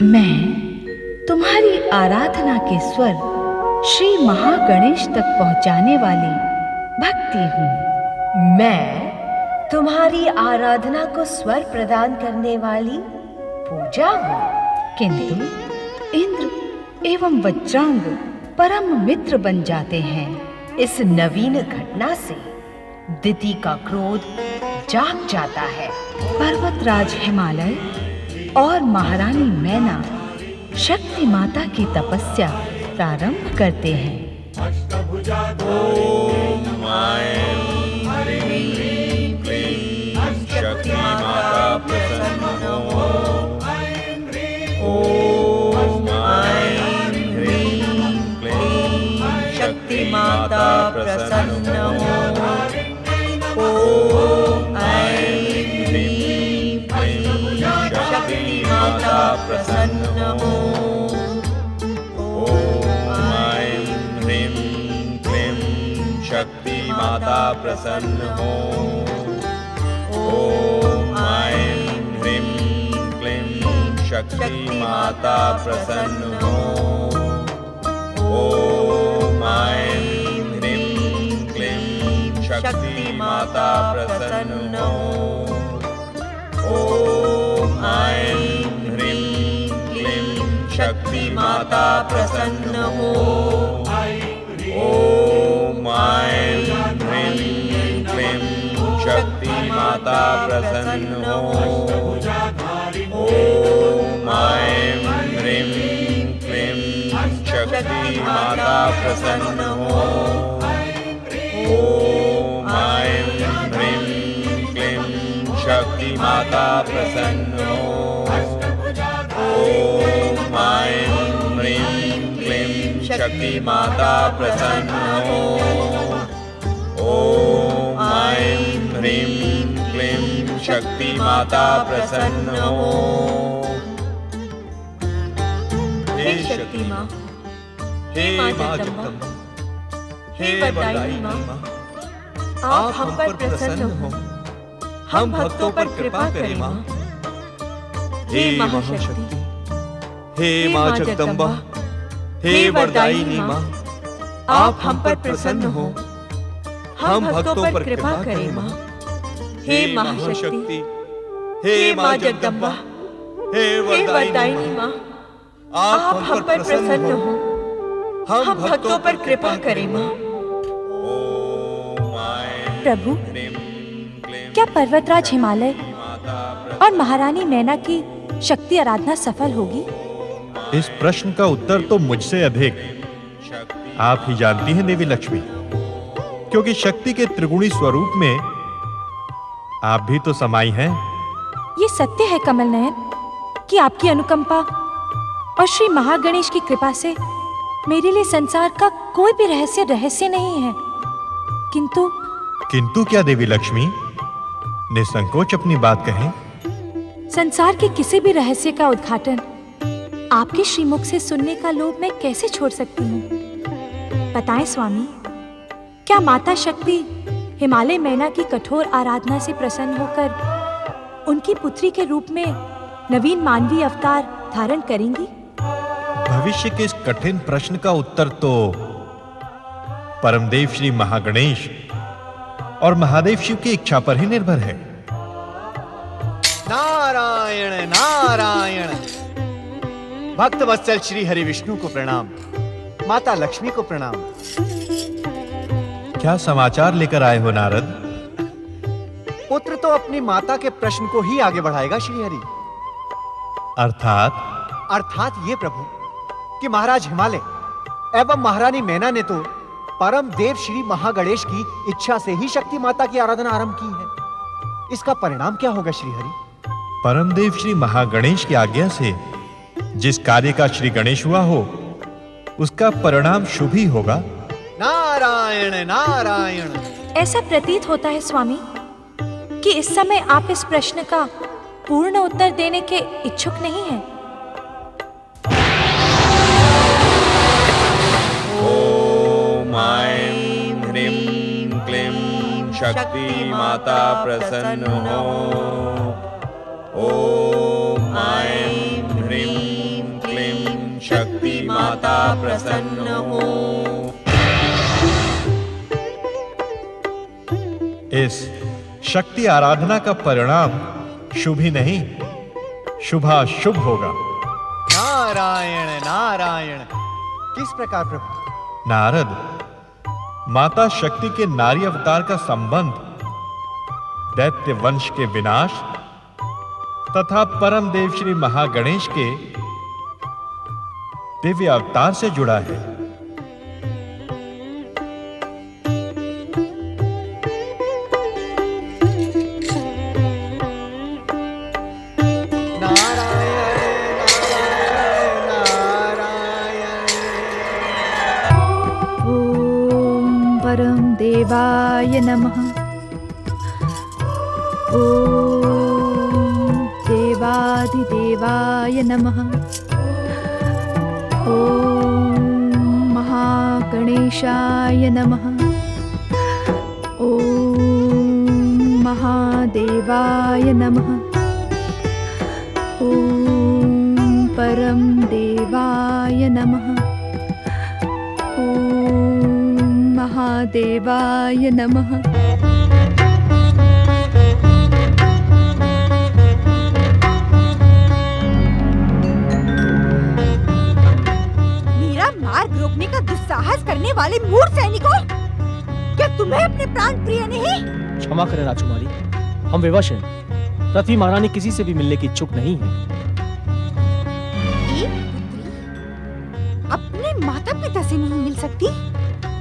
मैं तुम्हारी आराधना के स्वर श्री महागणेश तक पहुंचाने वाली भक्ति हूँ। मैं तुम्हारी आराधना को स्वर प्रदान करने वाली पूजा हूँ। किंतु इंद्र एवं वज्रांग परम मित्र बन जाते हैं। इस नवीन घटना से दिति का क्रोध जाग जाता है। पर्वतराज हिमालय और महारानी मैना शक्ति माता की तपस्या प्रारंभ करते हैं। ओम ऐं ह्रीं क्लीं शक्ति माता प्रसन्न हो। ओम ऐं ह्रीं क्लीं शक्ति माता प्रसन्न हो। ओम ऐं ह्रीं क्लीं शक्ति माता प्रसन्न हो। ओम ऐं ह्रीं क्लीं शक्ति माता प्रसन्न हो। ओम ऐं ह्रीं क्लीं शक्ति माता प्रसन्न हो। ओम ऐं ह्रीं क्लीं शक्ति माता प्रसन्न हो। ओम ऐं ह्रीं क्लीं शक्ति माता प्रसन्न हो। ओम ऐं ह्रीं क्लीं शक्ति माता प्रसन्न हो। ओम ऐं ह्रीं क्लीं शक्ति माता प्रसन्न हो। ओम ऐं ह्रीं क्लीं शक्ति माता प्रसन्न हो। ओम ऐं ह्रीं क्लीं शक्ति माता प्रसन्न हो। ओम ऐं ह्रीं क्लीं शक्ति माता प्रसन्न हो। हे शक्ति माँ, हे माँ जगदम्बा, हे वरदायिनी माँ, आप हम पर प्रसन्न हो। हम भक्तों पर कृपा करें माँ। हे महाशक्ति, हे माँ जगदम्बा, हे वरदायिनी माँ, आप हम पर प्रसन्न हो। हम भक्तों पर कृपा करें माँ। हे महाशक्ति, हे माँ जगदम्बा, हे वरदायिनी माँ, आप हम पर प्रसन्न हो। हम भक्तों पर कृपा करें माँ। प्रभु, क्या पर्वतराज हिमालय और महारानी मैना की शक्ति आराधना सफल होगी? इस प्रश्न का उत्तर तो मुझसे अधिक आप ही जानती हैं देवी लक्ष्मी, क्योंकि शक्ति के त्रिगुणी स्वरूप में आप भी तो समाई हैं। ये सत्य है कमल नयन कि आपकी अनुकंपा और श्री महागणेश की कृपा से मेरे लिए संसार का कोई भी रहस्य नहीं है। किंतु क्या देवी लक्ष्मी? निसंकोच अपनी बात कहें। संसार के किसी भी रहस्य का उद्घाटन आपके श्रीमुख से सुनने का लोभ मैं कैसे छोड़ सकती हूँ? बताएं स्वामी, क्या माता शक्ति हिमालय मैना की कठोर आराधना से प्रसन्न होकर उनकी पुत्री के रूप में नवीन मानवीय अवतार धारण करेंगी? भविष्य के इस कठिन प्रश्न का उत्तर तो परमदेव श्री महागणेश और महादेव शिव की इच्छा पर ही निर्भर है। नारायण नारायण। भक्त वत्सल श्री हरि विष्णु को प्रणाम, माता लक्ष्मी को प्रणाम। क्या समाचार लेकर आए हो नारद? पुत्र तो अपनी माता के प्रश्न को ही आगे बढ़ाएगा श्री हरि। अर्थात ये प्रभु कि महाराज हिमालय एवं महारानी मैना ने तो परम देव श्री महागणेश की इच्छा से ही शक्ति माता की आराधना आरंभ की है। इसका परिणाम क्या होगा श्री हरि? परमदेव श्री महागणेश की आज्ञा से जिस कार्य का श्री गणेश हुआ हो, उसका परिणाम शुभ ही होगा। नारायण नारायण। ऐसा प्रतीत होता है स्वामी कि इस समय आप इस प्रश्न का पूर्ण उत्तर देने के इच्छुक नहीं हैं। ओम ऐं ह्रीं क्लीं शक्ति माता प्रसन्न हो। ओम ऐं ह्रीं माता प्रसन्न हो। इस शक्ति आराधना का परिणाम शुभ ही नहीं, शुभाशुभ होगा। नारायण नारायण। किस प्रकार प्रभु? नारद, माता शक्ति के नारी अवतार का संबंध दैत्य वंश के विनाश तथा परम देव श्री महागणेश के दिव्य अवतार से जुड़ा है। परम देवाय नमः। ओम देवाधिदेवाय नमः। ओम महागणेशाय नमः। ओम महादेवाय नमः। ओम परम देवाय नमः। महादेवाय नमः। मेरा मार्ग रोकने का दुस्साहस करने वाले मूढ़ सैनिकों, क्या तुम्हें अपने प्राण प्रिय नहीं? क्षमा करें राजकुमारी, हम विवश हैं। पृथ्वी महारानी किसी से भी मिलने की इच्छुक नहीं है। एक पुत्री अपने माता पिता से नहीं मिल सकती?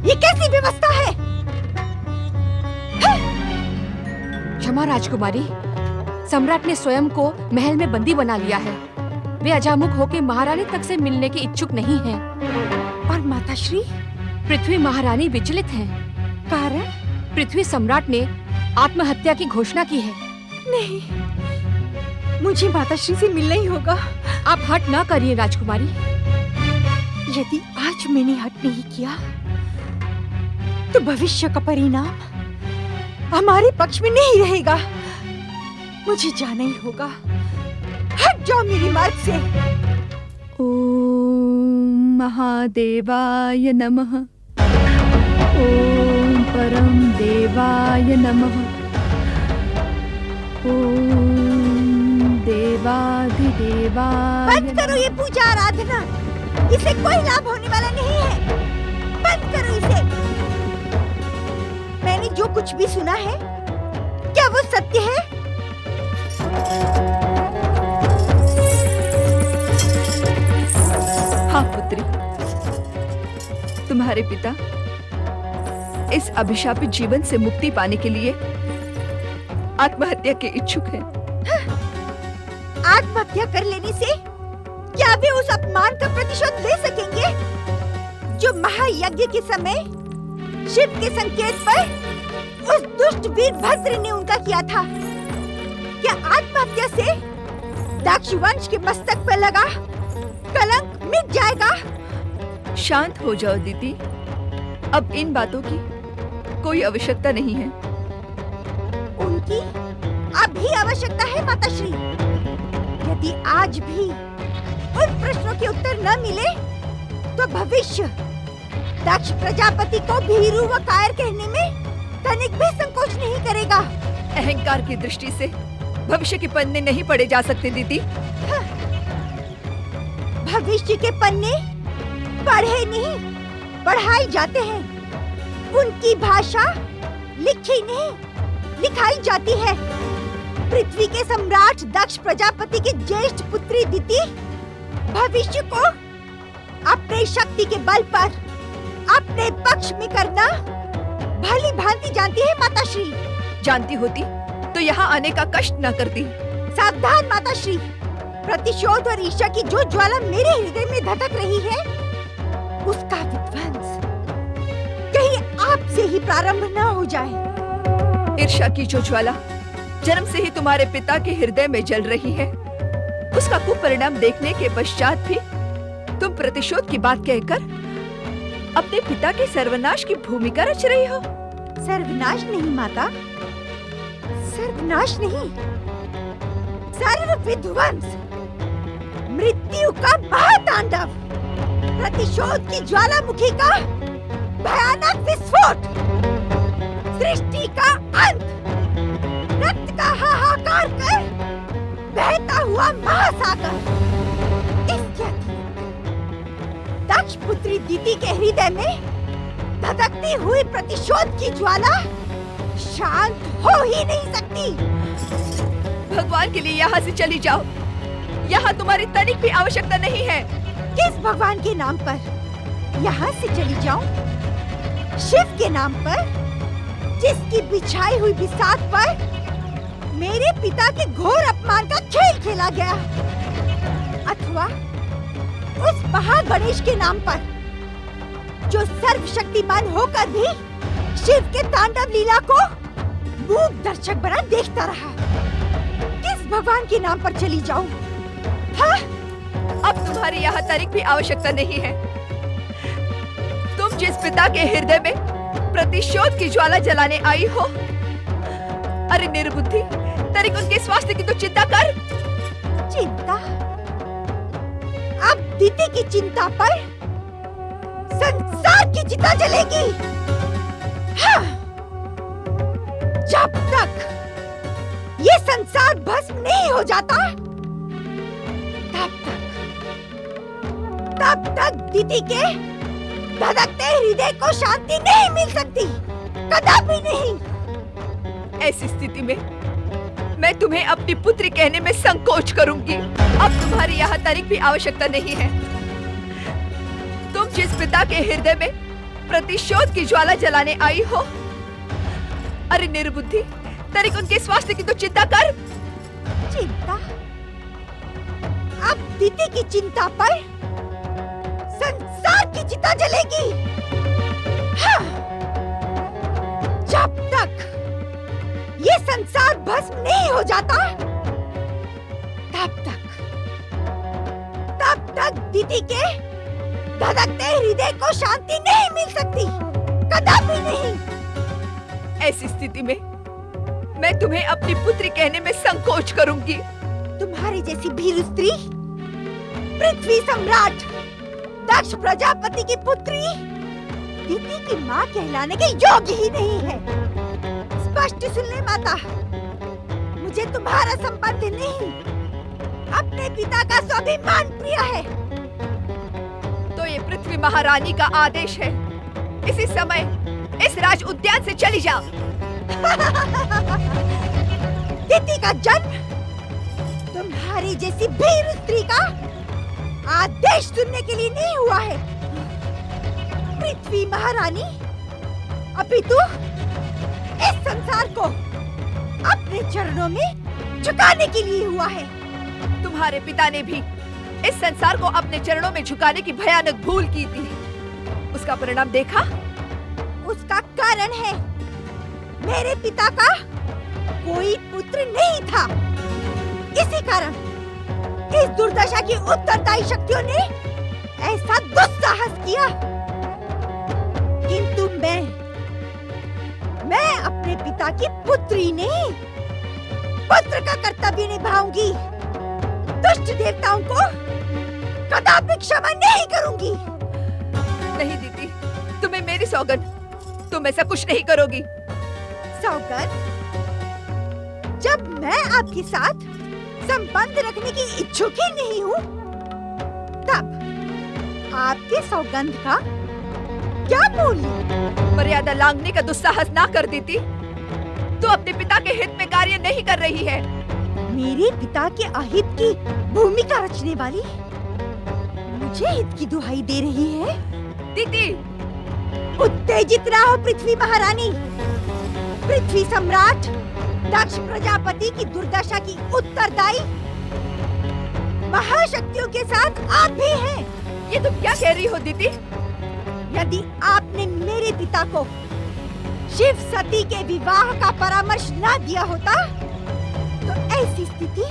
ये कैसी व्यवस्था है? क्षमा राजकुमारी, सम्राट ने स्वयं को महल में बंदी बना लिया है। वे अजामुख होकर महारानी तक से मिलने के इच्छुक नहीं हैं। और माताश्री? पृथ्वी महारानी विचलित हैं। कारण? पृथ्वी सम्राट ने आत्महत्या की घोषणा की है। नहीं, मुझे माताश्री से मिलना ही होगा। आप हट ना करिए राजकुमारी। यदि आज मैंने हट नहीं किया तो भविष्य का परिणाम हमारे पक्ष में नहीं रहेगा। मुझे जाना ही होगा। हट जाओ मेरे मार्ग से। ओम महादेवाय नमः। ओम परम देवाय नमः। ओम देवाधिदेवाय। बंद करो ये पूजा आराधना, इसे कोई लाभ होने वाला नहीं है। बंद करो इसे। मैंने जो कुछ भी सुना है, क्या वो सत्य है? हाँ पुत्री, तुम्हारे पिता इस अभिशापित जीवन से मुक्ति पाने के लिए आत्महत्या के इच्छुक हैं। आत्महत्या कर लेने से क्या वे उस अपमान का प्रतिशोध ले सकेंगे जो महायज्ञ के समय शिव के संकेत पर उस दुष्ट वीरभद्र ने उनका किया था? क्या आत्महत्या से दक्ष वंश के मस्तक पर लगा कलंक मिट जाएगा? शांत हो जाओ दीदी, अब इन बातों की कोई आवश्यकता नहीं है। उनकी अभी आवश्यकता है माताश्री। यदि आज भी उन प्रश्नों के उत्तर न मिले तो भविष्य दक्ष प्रजापति को भीरू व कायर कहने में तनिक भी संकोच नहीं करेगा। अहंकार की दृष्टि से भविष्य के पन्ने नहीं पढ़े जा सकते दीदी। भविष्य के पन्ने पढ़े नहीं, पढ़ाए जाते हैं। उनकी भाषा लिखी नहीं, लिखाई जाती है। पृथ्वी के सम्राट दक्ष प्रजापति की ज्येष्ठ पुत्री दिति भविष्य को अपने शक्ति के बल पर अपने पक्ष में करना भली भांति जानती है माताश्री। जानती होती तो यहाँ आने का कष्ट न करती। सावधान माताश्री, प्रतिशोध और ईर्ष्या की जो ज्वाला मेरे हृदय में धधक रही है, उसका विध्वंस कहीं आपसे ही प्रारंभ न हो जाए। ईर्ष्या की जो ज्वाला जन्म से ही तुम्हारे पिता के हृदय में जल रही है, उसका कुपरिणाम देखने के पश्चात भी तुम प्रतिशोध की बात कहकर अपने पिता के सर्वनाश की भूमिका रच रही हो। सर्वनाश नहीं माता, सर्वनाश नहीं, सर्व विध्वंस, मृत्यु का महातांडव। प्रतिशोध की ज्वालामुखी का भयानक विस्फोट, सृष्टि का अंत, रक्त का हाहाकार कर बहता हुआ महासागर। इसके दक्ष पुत्री दीति के हृदय में धधकती हुई प्रतिशोध की ज्वाला शांत हो ही नहीं सकती। भगवान के लिए यहाँ से चली जाओ। यहाँ तुम्हारी तनिक भी आवश्यकता नहीं है। किस भगवान के नाम पर यहाँ से चली जाऊं? शिव के नाम पर, जिसकी बिछाई हुई बिसात पर मेरे पिता के घोर अपमान का खेल खेला गया, अथवा उस महागणेश के नाम पर जो सर्वशक्तिमान होकर भी शिव के तांडव लीला को मूक दर्शक बना देखता रहा। किस भगवान के नाम पर चली जाऊं? हाँ? अब तुम्हारी यहाँ तनिक भी आवश्यकता नहीं है। तुम जिस पिता के हृदय में प्रतिशोध की ज्वाला जलाने आई हो, अरे निर्बुद्धि, तनिक उनके स्वास्थ्य की तो चिंता कर। चिंता? अब दीदी की चिंता पर संसार की चिता जलेगी। हाँ। जब तक ये संसार भस्म नहीं हो जाता, तब तक दीदी के धधकते हृदय को शांति नहीं मिल सकती, कदापि नहीं। ऐसी स्थिति में मैं तुम्हें अपनी पुत्री कहने में संकोच करूंगी। अब तुम्हारी यहाँ तनिक भी आवश्यकता नहीं है। तुम जिस पिता के हृदय में प्रतिशोध की ज्वाला जलाने आई हो, अरे निर्बुद्धि, तनिक उनके स्वास्थ्य की तो चिंता कर। चिंता? अब दीदी की चिंता पर संसार की चिता जलेगी। हाँ। जब तक ये संसार भस्म नहीं हो जाता, तब तक दीदी के धधकते हृदय को शांति नहीं मिल सकती, कदापि नहीं। ऐसी स्थिति में मैं तुम्हें अपनी पुत्री कहने में संकोच करूंगी। तुम्हारी जैसी भीरू स्त्री, पृथ्वी सम्राट दक्ष प्रजापति की पुत्री, दीदी की माँ कहलाने के योग्य ही नहीं है। स्पष्ट सुन ले माता, मुझे तुम्हारा संबंध नहीं, अपने पिता का स्वाभिमान प्रिय है। तो ये पृथ्वी महारानी का आदेश है, इसी समय इस राज उद्यान से चली जाओ। दीदी का जन्म तुम्हारी जैसी भीरू स्त्री का आदेश सुनने के लिए नहीं हुआ है। पृथ्वी महारानी अपितु इस संसार को अपने चरणों में झुकाने के लिए हुआ है। तुम्हारे पिता ने भी इस संसार को अपने चरणों में झुकाने की भयानक भूल की थी। उसका परिणाम देखा? उसका कारण है मेरे पिता का कोई पुत्र नहीं था। इसी कारण इस दुर्दशा की उत्तरदायी शक्तियों ने ऐसा दुस्साहस किया। किंतु मैं अपने पिता की पुत्री नहीं, पुत्र का कर्तव्य निभाऊंगी। दुष्ट देवताओं को कदापि क्षमा नहीं करूंगी। नहीं दीदी, तुम्हें मेरी सौगंध, तुम ऐसा कुछ नहीं करोगी। सौगंध? जब मैं आपके साथ संबंध रखने की इच्छुक ही नहीं हूँ, तब आपके सौगंध का क्या मूल्य? मर्यादा लांघने का दुस्साहस ना कर देती तो अपने पिता के हित में कार्य नहीं कर रही है। मेरे पिता के अहित की भूमिका रचने वाली मुझे हित की दुहाई दे रही है। दीदी, उत्तेजित ना हो पृथ्वी महारानी। पृथ्वी सम्राट दक्ष प्रजापति की दुर्दशा की उत्तरदायी महाशक्तियों के साथ आप भी हैं। ये तुम क्या कह रही हो दीदी? यदि आपने मेरे पिता को शिव सती के विवाह का परामर्श न दिया होता, तो ऐसी स्थिति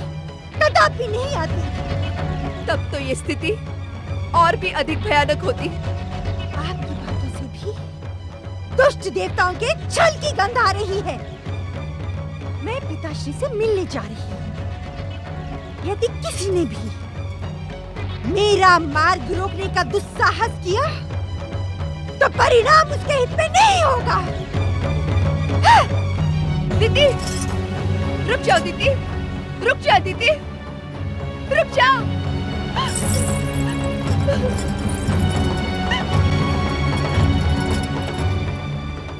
कदापि नहीं आती। तब तो ये स्थिति और भी अधिक भयानक होती। आपकी बातों से भी दुष्ट देवताओं के छल की गंध आ रही है। मैं पिताश्री से मिलने जा रही हूँ। यदि किसी ने भी मेरा मार्ग रोकने का दुस्साहस किया तो परिणाम उसके हित में नहीं होगा। दीदी, रुक जाओ दीदी, रुक जाओ दीदी, रुक जाओ।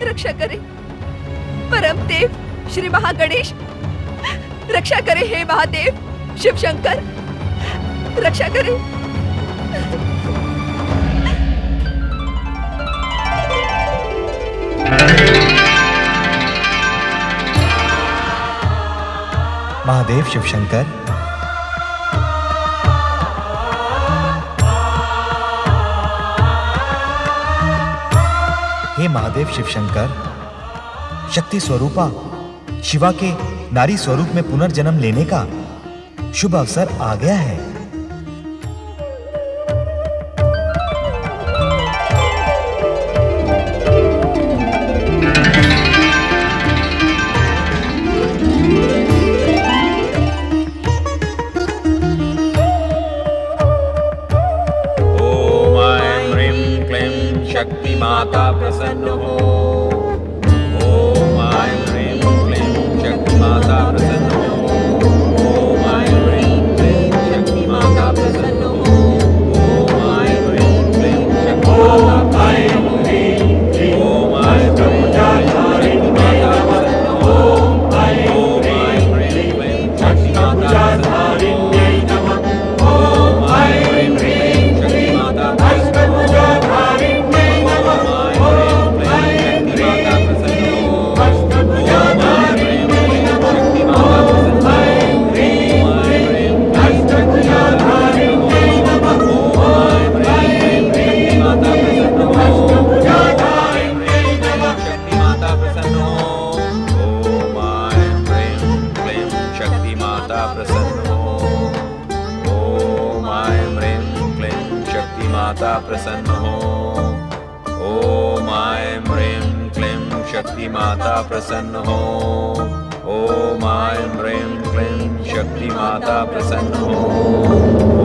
रक्षा करे परम देव श्री महागणेश, रक्षा करे हे महादेव शिव शंकर, रक्षा करे। महादेव शिव शंकर, हे महादेव शिव शंकर, शक्ति स्वरूपा शिवा के नारी स्वरूप में पुनर्जन्म लेने का शुभ अवसर आ गया है। शक्ति माता प्रसन्न हो। ओम ऐं ह्रीं क्लीं शक्ति माता प्रसन्न हो। ओम ऐं ह्रीं क्लीं शक्ति माता प्रसन्न हो। ओम ऐं ह्रीं क्लीं शक्ति माता प्रसन्न हो। ओम ऐं ह्रीं क्लीं शक्ति माता प्रसन्न हो। ओम ऐं ह्रीं क्लीं शक्ति माता प्रसन्न हो। ओम ऐं ह्रीं क्लीं शक्ति माता प्रसन्न हो। प्रसन्न हो। ओम ऐं ह्रीं क्लीं शक्ति माता प्रसन्न हो। ओम ऐं ह्रीं क्लीं शक्ति माता प्रसन्न हो।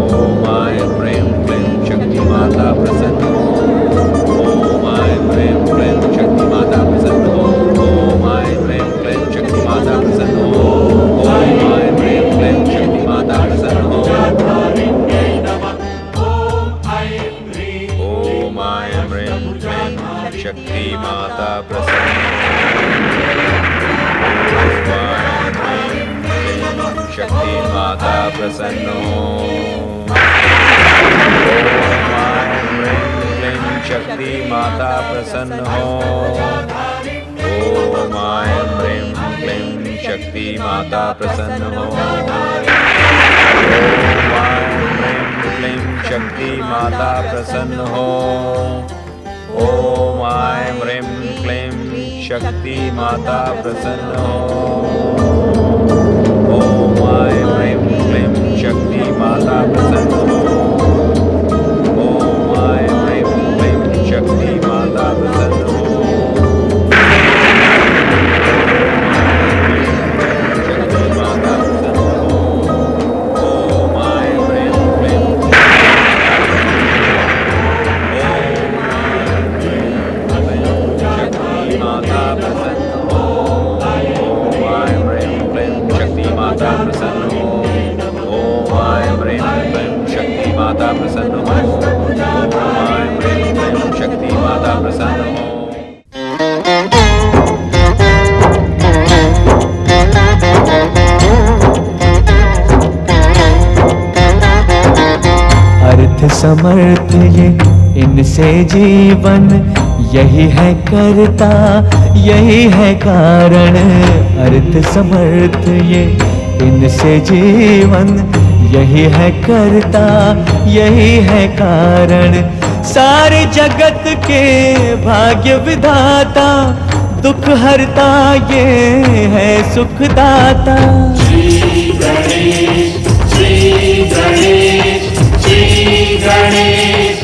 ओम ऐं ह्रीं क्लीं शक्ति माता प्रसन्न हो। ओम ऐं ह्रीं क्लीं शक्ति माता प्रसन्न हो। ओम ऐं ह्रीं क्लीं शक्ति माता प्रसन्न हो। ओम ऐं ह्रीं क्लीं शक्ति माता प्रसन्न हो। शक्ति माता प्रसन्न हो। शक्ति माता प्रसन्न हो। ओम ऐं ह्रीं क्लीं शक्ति माता प्रसन्न हो। ओम ऐं ह्रीं क्लीं शक्ति माता प्रसन्न हो। ओम ऐं ह्रीं क्लीं शक्ति माता प्रसन्न हो। ओम ऐं ह्रीं क्लीं शक्ति माता प्रसन्न हो। ओम ऐं ह्रीं क्लीं शक्ति माता प्रसन्न हो। समर्थ ये इनसे जीवन, यही है करता यही है कारण। अर्थ समर्थ ये इनसे जीवन, यही है करता यही है कारण। सारे जगत के भाग्य विधाता, दुख हरता ये है सुखदाता। श्री गणेश श्री गणेश श्री गणेश